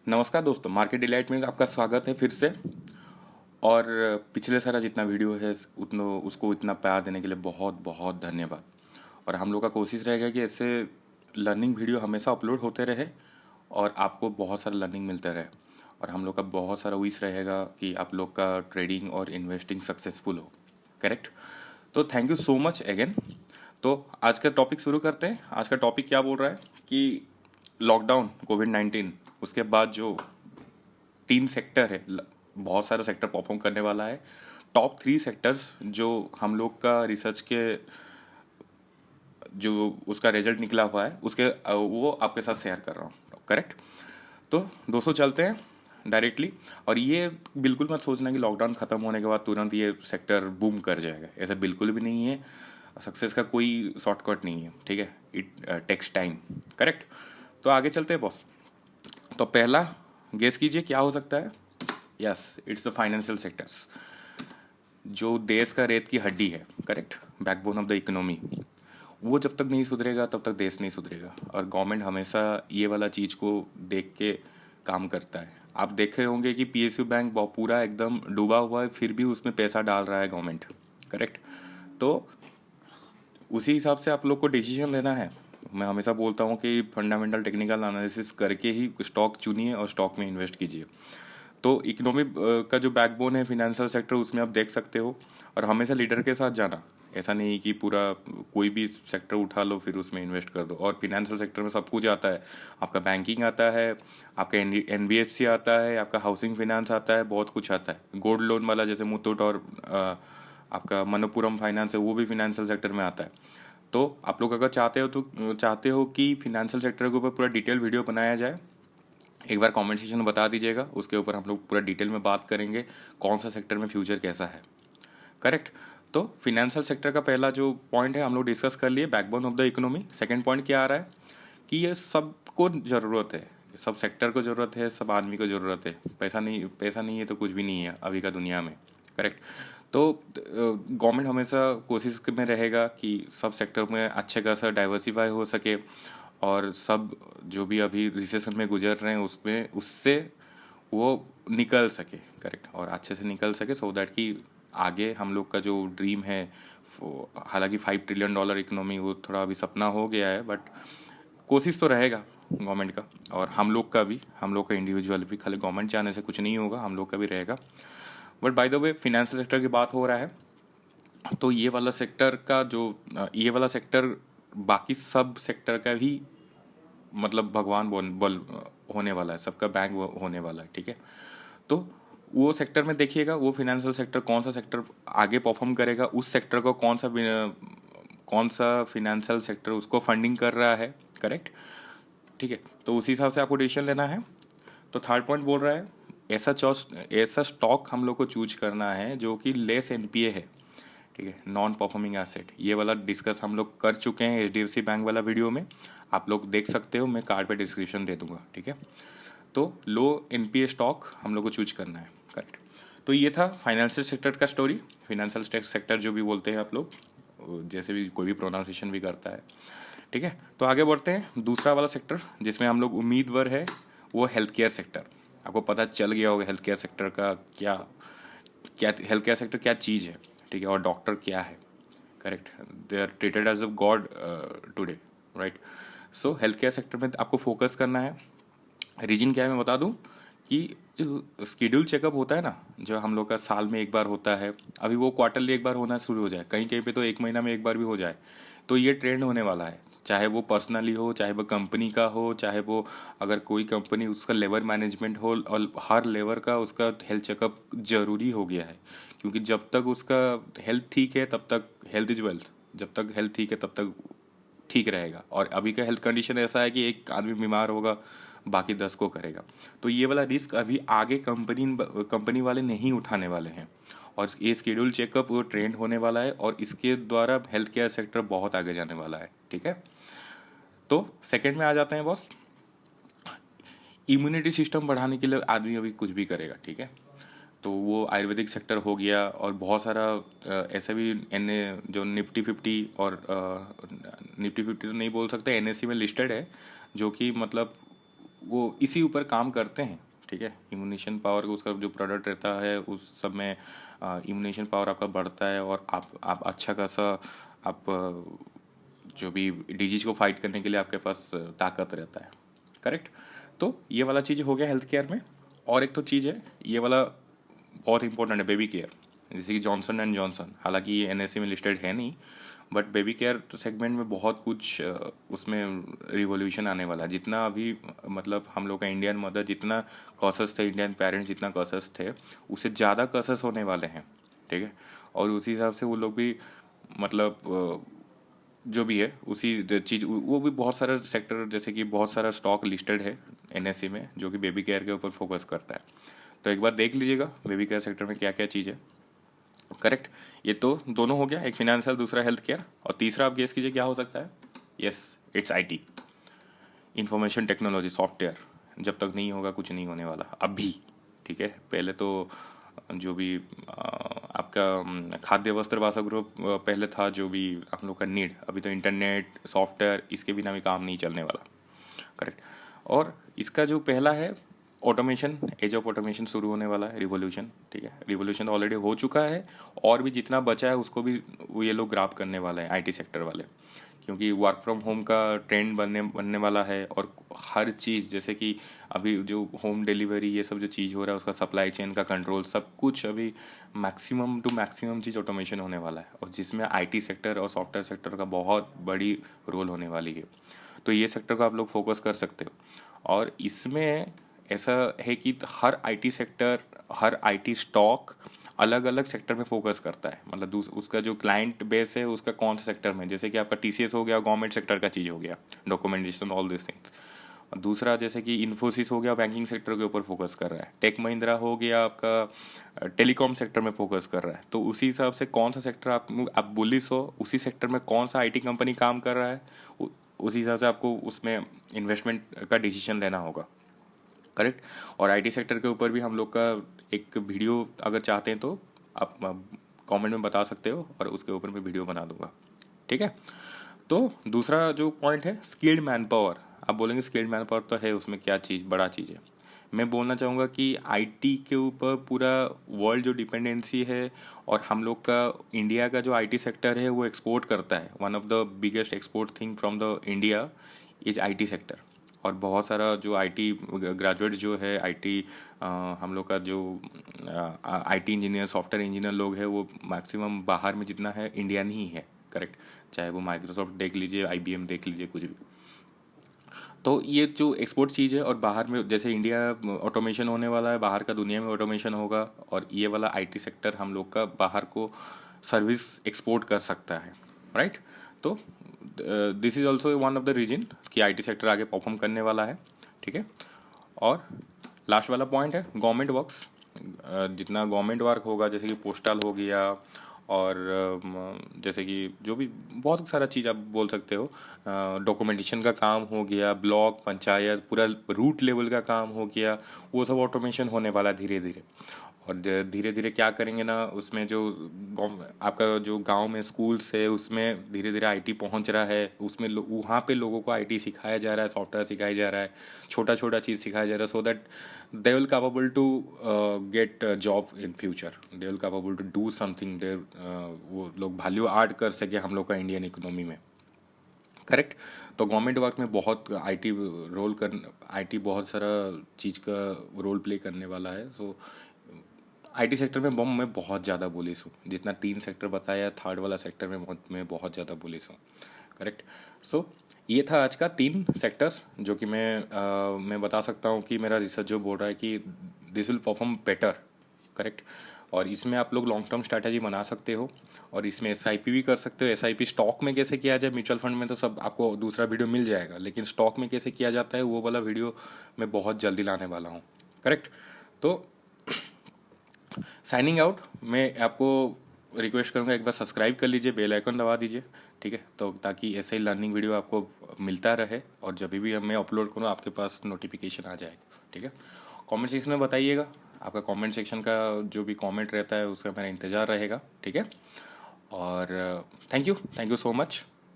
नमस्कार दोस्तों, market delight में आपका स्वागत है फिर से। और पिछले सारा जितना वीडियो है उसको इतना प्यार देने के लिए बहुत बहुत धन्यवाद। और हम लोग का कोशिश रहेगा कि ऐसे लर्निंग वीडियो हमेशा अपलोड होते रहे और आपको बहुत सारा लर्निंग मिलता रहे। और हम लोग का बहुत सारा विश रहेगा कि आप लोग का ट्रेडिंग और इन्वेस्टिंग सक्सेसफुल हो। करेक्ट। तो thank you so much again. तो आज का टॉपिक शुरू करते हैं। आज का टॉपिक क्या बोल रहा है कि लॉकडाउन कोविड-19 उसके बाद जो 3 सेक्टर है, बहुत सारा सेक्टर परफॉर्म करने वाला है। टॉप 3 सेक्टर्स जो हम लोग का रिसर्च के जो उसका रिजल्ट निकला हुआ है उसके वो आपके साथ शेयर कर रहा हूँ। करेक्ट। तो दोस्तों चलते हैं डायरेक्टली। और ये बिल्कुल मत सोचना कि लॉकडाउन ख़त्म होने के बाद तुरंत ये सेक्टर बूम कर जाएगा, ऐसा बिल्कुल भी नहीं है। सक्सेस का कोई शॉर्टकट नहीं है, ठीक है। It takes time. करेक्ट। तो आगे चलते हैं बॉस। तो पहला गेस कीजिए क्या हो सकता है। Yes, it's the financial sectors, जो देश का रेत की हड्डी है। Correct. Backbone of the economy. वो जब तक नहीं सुधरेगा तब तक देश नहीं सुधरेगा। और गवर्नमेंट हमेशा ये वाला चीज़ को देख के काम करता है। आप देखे होंगे कि पीएसयू बैंक पूरा एकदम डूबा हुआ है, फिर भी उसमें पैसा डाल रहा है गवर्नमेंट। करेक्ट। तो उसी हिसाब से आप लोग को डिसीजन लेना है। मैं हमेशा बोलता हूँ कि फंडामेंटल टेक्निकल एनालिसिस करके ही स्टॉक चुनिए और स्टॉक में इन्वेस्ट कीजिए। तो इकोनॉमी का जो बैकबोन है फिनेंशियल सेक्टर, उसमें आप देख सकते हो। और हमेशा लीडर के साथ जाना, ऐसा नहीं कि पूरा कोई भी सेक्टर उठा लो फिर उसमें इन्वेस्ट कर दो। और फिनेंशियल सेक्टर में सब कुछ आता है। आपका बैंकिंग आता है, आपका एनबीएफसी आता है, आपका हाउसिंग फाइनेंस आता है, बहुत कुछ आता है। गोल्ड लोन वाला जैसे मुथूट और आपका मनप्पुरम फाइनेंस है, वो भी फिनेंशियल सेक्टर में आता है। तो आप लोग अगर चाहते हो कि फिनेंशियल सेक्टर के ऊपर पूरा डिटेल वीडियो बनाया जाए, एक बार कमेंट सेक्शन में बता दीजिएगा। उसके ऊपर हम लोग पूरा डिटेल में बात करेंगे कौन सा सेक्टर में फ्यूचर कैसा है। करेक्ट। तो फिनेंशियल सेक्टर का पहला जो पॉइंट है हम लोग डिस्कस कर लिए, backbone of the economy. Second point क्या आ रहा है कि ये सबको ज़रूरत है, सब सेक्टर को ज़रूरत है, सब आदमी को ज़रूरत है। पैसा नहीं है तो कुछ भी नहीं है अभी का दुनिया में। करेक्ट। तो गवर्नमेंट हमेशा कोशिश में रहेगा कि सब सेक्टर में अच्छे खासा डाइवर्सिफाई हो सके और सब जो भी अभी रिसेशन में गुजर रहे हैं उसमें उससे वो निकल सके। करेक्ट। और अच्छे से निकल सके सो दैट कि आगे हम लोग का जो ड्रीम है, हालांकि $5 ट्रिलियन इकोनॉमी वो थोड़ा अभी सपना हो गया है, बट कोशिश तो रहेगा गवर्नमेंट का और हम लोग का भी, हम लोग का इंडिविजुअल भी। खाली गवर्नमेंट चाहने से कुछ नहीं होगा, हम लोग का भी रहेगा। But by the way financial sector की बात हो रहा है तो ये वाला सेक्टर का जो ये वाला सेक्टर बाकी सब सेक्टर का भी मतलब भगवान बल होने वाला है, सबका बैंक होने वाला है। ठीक है। तो वो सेक्टर में देखिएगा, वो फिनेंशियल सेक्टर कौन सा सेक्टर आगे परफॉर्म करेगा, उस सेक्टर को कौन सा फिनेंशियल सेक्टर उसको फंडिंग कर रहा है। करेक्ट। ठीक है। तो उसी हिसाब से आपको डिसीजन लेना है। तो थर्ड पॉइंट बोल रहा है ऐसा स्टॉक हम लोग को चूज करना है जो कि लेस एनपीए है। ठीक है, नॉन परफॉर्मिंग एसेट। ये वाला डिस्कस हम लोग कर चुके हैं एचडीएफसी बैंक वाला वीडियो में, आप लोग देख सकते हो, मैं कार्ड पे डिस्क्रिप्शन दे दूंगा। ठीक है। तो लो एनपीए स्टॉक हम लोग को चूज करना है। करेक्ट। तो ये था फाइनेंशियल सेक्टर का स्टोरी। फिनेंशियल सेक्टर जो भी बोलते हैं आप लोग, जैसे भी कोई भी प्रोनाउंसिएशन भी करता है। ठीक है। तो आगे बढ़ते हैं। दूसरा वाला सेक्टर जिसमें हम लोग उम्मीदवार है वो हेल्थ केयर सेक्टर। आपको पता चल गया होगा हेल्थ केयर सेक्टर का क्या क्या हेल्थ केयर सेक्टर क्या चीज़ है। ठीक है। और डॉक्टर क्या है। Correct. They are treated as a god today, right. So health care sector में आपको फोकस करना है। रीजन क्या है मैं बता दूं कि जो स्केड्यूल चेकअप होता है ना, जो हम लोग का साल में एक बार होता है, अभी वो क्वार्टरली एक बार होना शुरू हो जाए, कहीं कहीं पे तो एक महीना में एक बार भी हो जाए। तो ये ट्रेंड होने वाला है, चाहे वो पर्सनली हो, चाहे वो कंपनी का हो, चाहे वो अगर कोई कंपनी उसका लेबर मैनेजमेंट हो, और हर लेबर का उसका हेल्थ चेकअप जरूरी हो गया है। क्योंकि जब तक उसका हेल्थ ठीक है तब तक हेल्थ इज वेल्थ, जब तक हेल्थ ठीक है तब तक ठीक रहेगा। और अभी का हेल्थ कंडीशन ऐसा है कि एक आदमी बीमार होगा बाकी 10 को करेगा। तो ये वाला रिस्क अभी आगे कंपनी वाले नहीं उठाने वाले हैं। और ये स्केड्यूल चेकअप वो ट्रेंड होने वाला है और इसके द्वारा हेल्थ केयर सेक्टर बहुत आगे जाने वाला है। ठीक है। तो सेकंड में आ जाते हैं बॉस। इम्यूनिटी सिस्टम बढ़ाने के लिए आदमी अभी कुछ भी करेगा। ठीक है। तो वो आयुर्वेदिक सेक्टर हो गया और बहुत सारा ऐसे भी एन जो निफ्टी 50 और निफ्टी 50 तो नहीं बोल सकते, एनएससी में लिस्टेड है, जो कि मतलब वो इसी ऊपर काम करते हैं, ठीक है। इम्यूनेशन पावर, उसका जो प्रोडक्ट रहता है उस सब में इम्यूनेशन पावर आपका बढ़ता है और आप अच्छा खासा आप जो भी डिजीज को फाइट करने के लिए आपके पास ताकत रहता है, करेक्ट। तो ये वाला चीज़ हो गया हेल्थ केयर में। और एक तो चीज़ है, ये वाला बहुत इंपॉर्टेंट है, बेबी केयर। जैसे कि जॉनसन एंड जॉनसन, हालांकि ये एनएससी में लिस्टेड है नहीं, बट बेबी केयर सेगमेंट में बहुत कुछ उसमें रिवॉल्यूशन आने वाला है। जितना अभी मतलब हम लोग का इंडियन मदर जितना कॉसेस थे, इंडियन पेरेंट्स जितना कॉसेस थे, उससे ज़्यादा कॉसेस होने वाले हैं, ठीक है। और उसी हिसाब से वो लोग भी मतलब जो भी है उसी चीज़, वो भी बहुत सारा सेक्टर, जैसे कि बहुत सारा स्टॉक लिस्टेड है एनएससी में जो कि बेबी केयर के ऊपर फोकस करता है। तो एक बार देख लीजिएगा बेबी केयर सेक्टर में क्या क्या चीज़ है, करेक्ट। ये तो दोनों हो गया, एक फिनेंशियल दूसरा हेल्थ केयर, और तीसरा आप गेस कीजिए क्या हो सकता है। Yes, it's IT, information technology, software. जब तक नहीं होगा कुछ नहीं होने वाला अभी, ठीक है। पहले तो जो भी आपका खाद्य वस्त्र वासगृह पहले था, जो भी हम लोग का नीड, अभी तो इंटरनेट सॉफ्टवेयर इसके बिना भी काम नहीं चलने वाला, करेक्ट। और इसका जो पहला है ऑटोमेशन, एज ऑफ ऑटोमेशन शुरू होने वाला है, रिवोल्यूशन, ठीक है। रिवोल्यूशन ऑलरेडी हो चुका है और भी जितना बचा है उसको भी वो ये लोग ग्राब करने वाले हैं आईटी सेक्टर वाले, क्योंकि वर्क फ्रॉम होम का ट्रेंड बनने वाला है। और हर चीज़, जैसे कि अभी जो होम डिलीवरी ये सब जो चीज़ हो रहा है, उसका सप्लाई चेन का कंट्रोल, सब कुछ अभी मैक्सिमम टू मैक्सिमम चीज़ ऑटोमेशन होने वाला है, और जिसमें आईटी सेक्टर और सॉफ्टवेयर सेक्टर का बहुत बड़ी रोल होने वाली है। तो ये सेक्टर को आप लोग फोकस कर सकते हो। और इसमें ऐसा है कि हर आईटी सेक्टर, हर आईटी स्टॉक अलग अलग सेक्टर में फोकस करता है, मतलब उसका जो क्लाइंट बेस है उसका कौन सा सेक्टर में, जैसे कि आपका टीसीएस हो गया, गवर्नमेंट सेक्टर का चीज़ हो गया, डॉक्यूमेंटेशन ऑल दिस थिंग्स। दूसरा जैसे कि इन्फोसिस हो गया, बैंकिंग सेक्टर के ऊपर फोकस कर रहा है। टेक महिंद्रा हो गया आपका टेलीकॉम सेक्टर में फोकस कर रहा है। तो उसी हिसाब से कौन सा सेक्टर आप बुलिश हो, उसी सेक्टर में कौन सा आईटी कंपनी काम कर रहा है, उसी हिसाब से आपको उसमें इन्वेस्टमेंट का डिसीजन लेना होगा, करेक्ट। और आईटी सेक्टर के ऊपर भी हम लोग का एक वीडियो अगर चाहते हैं तो आप कमेंट में बता सकते हो, और उसके ऊपर मैं वीडियो बना दूंगा, ठीक है। तो दूसरा जो पॉइंट है स्किल्ड मैन पावर। आप बोलेंगे स्किल्ड मैन पावर तो है, उसमें क्या चीज़ बड़ा चीज़ है। मैं बोलना चाहूँगा कि आईटी के ऊपर पूरा वर्ल्ड जो डिपेंडेंसी है, और हम लोग का इंडिया का जो आईटी सेक्टर है वो एक्सपोर्ट करता है, one of the biggest export thing from the India is IT sector. और बहुत सारा जो आईटी ग्रेजुएट जो है, आईटी हम लोग का जो आईटी इंजीनियर, सॉफ्टवेयर इंजीनियर लोग हैं, वो मैक्सिमम बाहर में जितना है इंडियन ही है, करेक्ट। चाहे वो माइक्रोसॉफ्ट देख लीजिए, आईबीएम देख लीजिए, कुछ भी। तो ये जो एक्सपोर्ट चीज़ है, और बाहर में जैसे इंडिया ऑटोमेशन होने वाला है, बाहर का दुनिया में ऑटोमेशन होगा, और ये वाला आईटी सेक्टर हम लोग का बाहर को सर्विस एक्सपोर्ट कर सकता है, राइट। तो this is also one of the reason कि आईटी सेक्टर आगे परफॉर्म करने वाला है, ठीक है। और लास्ट वाला पॉइंट है गवर्नमेंट वर्क्स। जितना गवर्नमेंट वर्क होगा, जैसे कि पोस्टल हो गया, और जैसे कि जो भी बहुत सारा चीज़ आप बोल सकते हो, डॉक्यूमेंटेशन का काम हो गया, ब्लॉक पंचायत पूरा रूट लेवल का काम हो गया, वो सब ऑटोमेशन होने वाला धीरे धीरे। और धीरे धीरे क्या करेंगे ना, उसमें जो आपका जो गांव में स्कूल्स है उसमें धीरे धीरे आईटी पहुंच रहा है, उसमें वहाँ पे लोगों को आईटी सिखाया जा रहा है, सॉफ्टवेयर सिखाया जा रहा है, छोटा छोटा चीज़ सिखाया जा रहा है, so that they will capable to get job in future, they will capable to do something there, वो लोग वैल्यू ऐड कर सके हम लोग का इंडियन इकोनॉमी में, करेक्ट। तो गवर्नमेंट वर्क में बहुत आईटी बहुत सारा चीज़ का रोल प्ले करने वाला है। सो आईटी सेक्टर में मैं बहुत ज़्यादा बुलिश हूँ, जितना 3 सेक्टर बताया, थर्ड वाला सेक्टर में मैं बहुत ज़्यादा बुलिश हूँ, करेक्ट। सो ये था आज का 3 सेक्टर्स जो कि मैं बता सकता हूँ कि मेरा रिसर्च जो बोल रहा है कि this will perform better, correct. और इसमें आप लोग लॉन्ग टर्म स्ट्रैटेजी बना सकते हो, और इसमें एसआईपी भी कर सकते हो। एसआईपी स्टॉक में कैसे किया जाए, म्यूचुअल फंड में तो सब आपको दूसरा वीडियो मिल जाएगा, लेकिन स्टॉक में कैसे किया जाता है वो वाला वीडियो मैं बहुत जल्दी लाने वाला हूँ, करेक्ट। तो साइनिंग आउट, मैं आपको रिक्वेस्ट करूँगा एक बार सब्सक्राइब कर लीजिए, बेल आइकन दबा दीजिए, ठीक है। तो ताकि ऐसे ही लर्निंग वीडियो आपको मिलता रहे, और जब भी मैं अपलोड करूँ आपके पास नोटिफिकेशन आ जाएगा, ठीक है। कमेंट सेक्शन में बताइएगा, आपका कमेंट सेक्शन का जो भी कमेंट रहता है उसका मेरा इंतज़ार रहेगा, ठीक है। और थैंक यू सो मच।